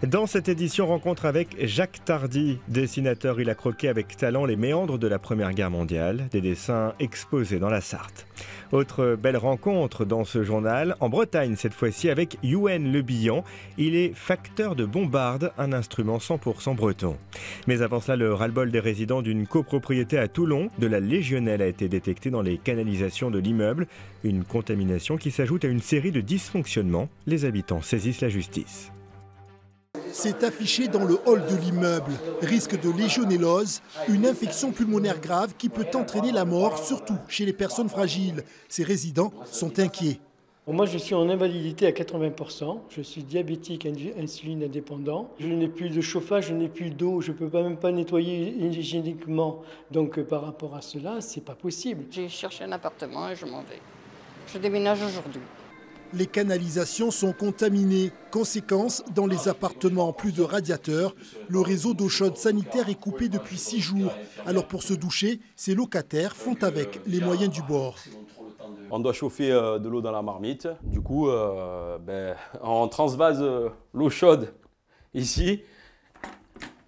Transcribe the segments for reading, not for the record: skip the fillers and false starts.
Dans cette édition, rencontre avec Jacques Tardy, dessinateur. Il a croqué avec talent les méandres de la Première Guerre mondiale, des dessins exposés dans la Sarthe. Autre belle rencontre dans ce journal, en Bretagne cette fois-ci avec Youen Le Bihan. Il est facteur de bombarde, un instrument 100% breton. Mais avant cela, le ras-le-bol des résidents d'une copropriété à Toulon, de la Légionnelle, a été détecté dans les canalisations de l'immeuble. Une contamination qui s'ajoute à une série de dysfonctionnements. Les habitants saisissent la justice. C'est affiché dans le hall de l'immeuble. Risque de légionellose, une infection pulmonaire grave qui peut entraîner la mort, surtout chez les personnes fragiles. Ces résidents sont inquiets. Moi, je suis en invalidité à 80%. Je suis diabétique, insuline indépendant. Je n'ai plus de chauffage, je n'ai plus d'eau. Je ne peux même pas nettoyer hygiéniquement. Donc, par rapport à cela, ce n'est pas possible. J'ai cherché un appartement et je m'en vais. Je déménage aujourd'hui. Les canalisations sont contaminées. Conséquence, dans les appartements, plus de radiateurs. Le réseau d'eau chaude sanitaire est coupé depuis 6 jours. Alors pour se doucher, ces locataires font avec les moyens du bord. On doit chauffer de l'eau dans la marmite. Du coup, on transvase l'eau chaude ici,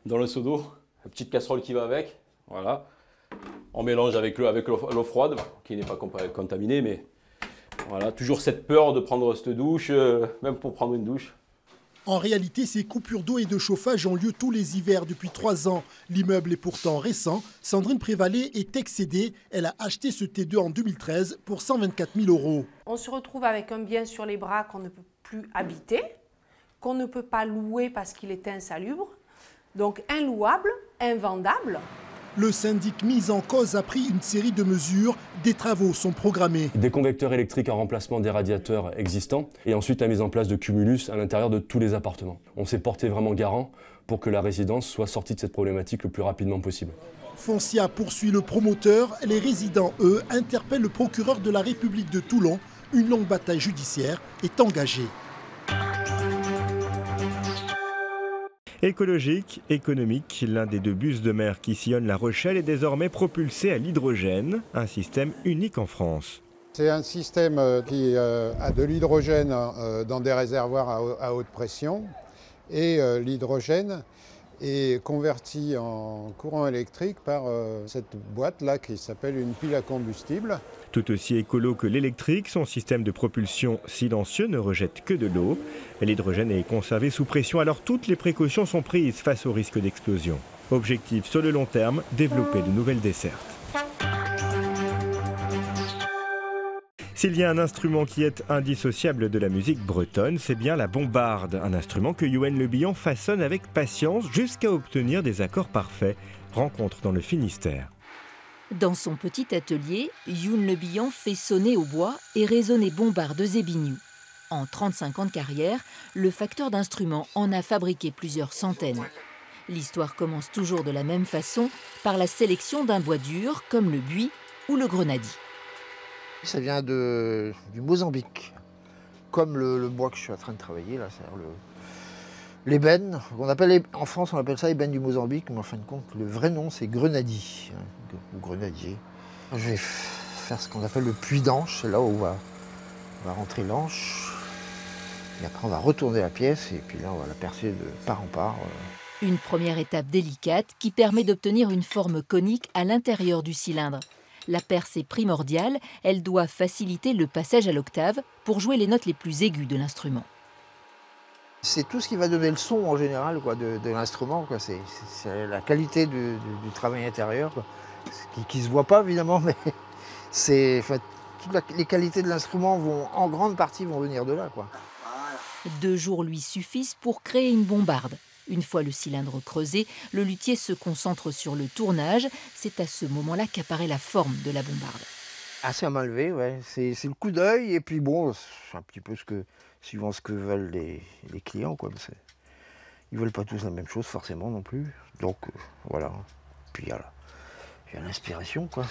dans le seau d'eau. La petite casserole qui va avec. Voilà. On mélange avec l'eau froide, qui n'est pas contaminée, mais... Voilà, toujours cette peur de prendre cette douche, même pour prendre une douche. En réalité, ces coupures d'eau et de chauffage ont lieu tous les hivers depuis 3 ans. L'immeuble est pourtant récent. Sandrine Prévalet est excédée. Elle a acheté ce T2 en 2013 pour 124 000 €. On se retrouve avec un bien sur les bras qu'on ne peut plus habiter, qu'on ne peut pas louer parce qu'il est insalubre. Donc inlouable, invendable. Le syndic mis en cause a pris une série de mesures. Des travaux sont programmés. Des convecteurs électriques en remplacement des radiateurs existants et ensuite la mise en place de cumulus à l'intérieur de tous les appartements. On s'est porté vraiment garant pour que la résidence soit sortie de cette problématique le plus rapidement possible. Foncia poursuit le promoteur. Les résidents, eux, interpellent le procureur de la République de Toulon. Une longue bataille judiciaire est engagée. Écologique, économique, l'un des 2 bus de mer qui sillonnent La Rochelle est désormais propulsé à l'hydrogène, un système unique en France. C'est un système qui a de l'hydrogène dans des réservoirs à haute pression et l'hydrogène est converti en courant électrique par cette boîte-là qui s'appelle une pile à combustible. Tout aussi écolo que l'électrique, son système de propulsion silencieux ne rejette que de l'eau. L'hydrogène est conservé sous pression, alors toutes les précautions sont prises face au risque d'explosion. Objectif sur le long terme, développer de nouvelles dessertes. S'il y a un instrument qui est indissociable de la musique bretonne, c'est bien la bombarde, un instrument que Youen Le Bihan façonne avec patience jusqu'à obtenir des accords parfaits. Rencontre dans le Finistère. Dans son petit atelier, Youen Le Bihan fait sonner au bois et résonner bombardes et biniou. En 35 ans de carrière, le facteur d'instruments en a fabriqué plusieurs centaines. L'histoire commence toujours de la même façon, par la sélection d'un bois dur comme le buis ou le grenadier. Ça vient du Mozambique, comme le bois que je suis en train de travailler là, c'est-à-dire l'ébène. En France on appelle ça ébène du Mozambique, mais en fin de compte le vrai nom c'est grenadier, ou grenadier. Je vais faire ce qu'on appelle le puits d'anche, c'est là où on va rentrer l'anche, et après on va retourner la pièce, et puis là on va la percer de part en part. Une première étape délicate qui permet d'obtenir une forme conique à l'intérieur du cylindre. La perce est primordiale, elle doit faciliter le passage à l'octave pour jouer les notes les plus aiguës de l'instrument. C'est tout ce qui va donner le son en général de l'instrument. C'est la qualité du travail intérieur, quoi. Qui ne se voit pas évidemment, mais toutes les qualités de l'instrument en grande partie vont venir de là, quoi. 2 jours lui suffisent pour créer une bombarde. Une fois le cylindre creusé, le luthier se concentre sur le tournage. C'est à ce moment-là qu'apparaît la forme de la bombarde. Assez à main levée, ouais. C'est le coup d'œil et puis bon, c'est un petit peu suivant ce que veulent les clients, quoi. Ils veulent pas tous la même chose forcément non plus. Donc voilà. Puis il y a l'inspiration, quoi.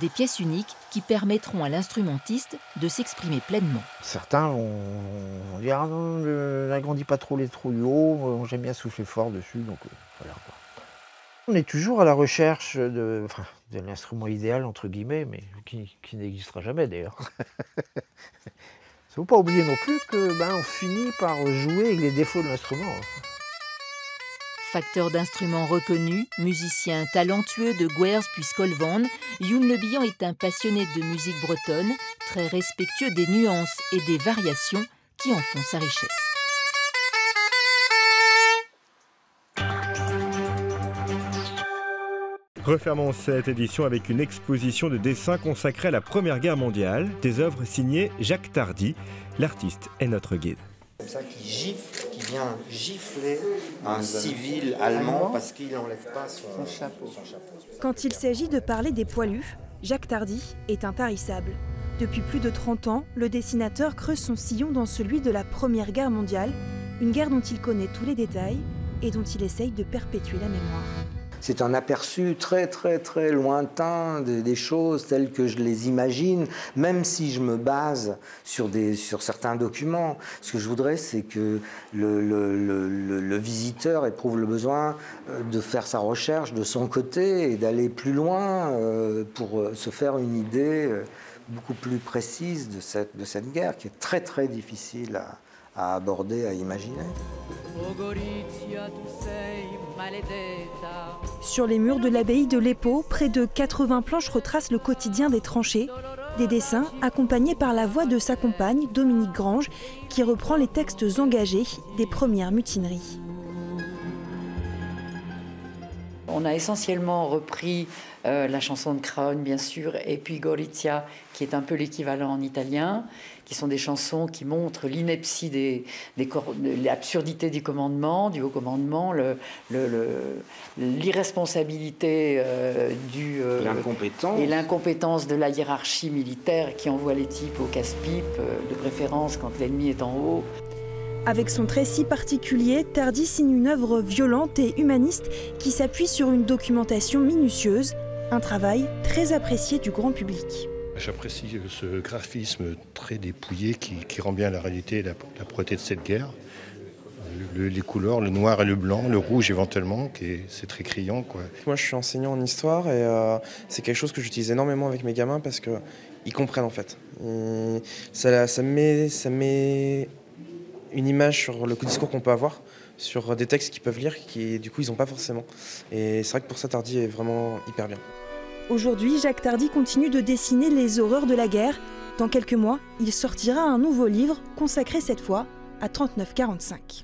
Des pièces uniques qui permettront à l'instrumentiste de s'exprimer pleinement. Certains vont dire ah non, n'agrandis pas trop les trous du haut, j'aime bien souffler fort dessus, donc voilà, quoi. On est toujours à la recherche de l'instrument idéal, entre guillemets, mais qui n'existera jamais d'ailleurs. Il ne faut pas oublier non plus qu'on finit par jouer avec les défauts de l'instrument. Facteur d'instruments reconnu, musicien talentueux de Gwerz puis Skolvan, Youn Le Bihan est un passionné de musique bretonne, très respectueux des nuances et des variations qui en font sa richesse. Refermons cette édition avec une exposition de dessins consacrée à la Première Guerre mondiale, des œuvres signées Jacques Tardy. L'artiste est notre guide. Comme ça qui gifle, qui vient gifler un civil allemand parce qu'il n'enlève pas son chapeau. Quand il s'agit de parler des poilus, Jacques Tardy est intarissable. Depuis plus de 30 ans, le dessinateur creuse son sillon dans celui de la Première Guerre mondiale, une guerre dont il connaît tous les détails et dont il essaye de perpétuer la mémoire. C'est un aperçu très lointain des choses telles que je les imagine, même si je me base sur certains documents. Ce que je voudrais, c'est que le visiteur éprouve le besoin de faire sa recherche de son côté et d'aller plus loin pour se faire une idée beaucoup plus précise de cette guerre qui est très difficile à aborder, à imaginer. Sur les murs de l'abbaye de Leppo, près de 80 planches retracent le quotidien des tranchées. Des dessins accompagnés par la voix de sa compagne, Dominique Grange, qui reprend les textes engagés des premières mutineries. On a essentiellement repris la chanson de Craon, bien sûr, et puis Gorizia, qui est un peu l'équivalent en italien, qui sont des chansons qui montrent l'ineptie l'absurdité du commandement, du haut commandement, l'irresponsabilité et l'incompétence de la hiérarchie militaire qui envoie les types au casse-pipe, de préférence quand l'ennemi est en haut. Avec son trait si particulier, Tardy signe une œuvre violente et humaniste qui s'appuie sur une documentation minutieuse, un travail très apprécié du grand public. J'apprécie ce graphisme très dépouillé qui rend bien la réalité et la propreté de cette guerre. Les couleurs, le noir et le blanc, le rouge éventuellement, c'est très criant, quoi. Moi je suis enseignant en histoire et c'est quelque chose que j'utilise énormément avec mes gamins parce qu'ils comprennent en fait. Ça met une image sur le discours qu'on peut avoir, sur des textes qu'ils peuvent lire, qui du coup ils n'ont pas forcément. Et c'est vrai que pour ça Tardy est vraiment hyper bien. Aujourd'hui, Jacques Tardy continue de dessiner les horreurs de la guerre. Dans quelques mois, il sortira un nouveau livre consacré cette fois à 39-45.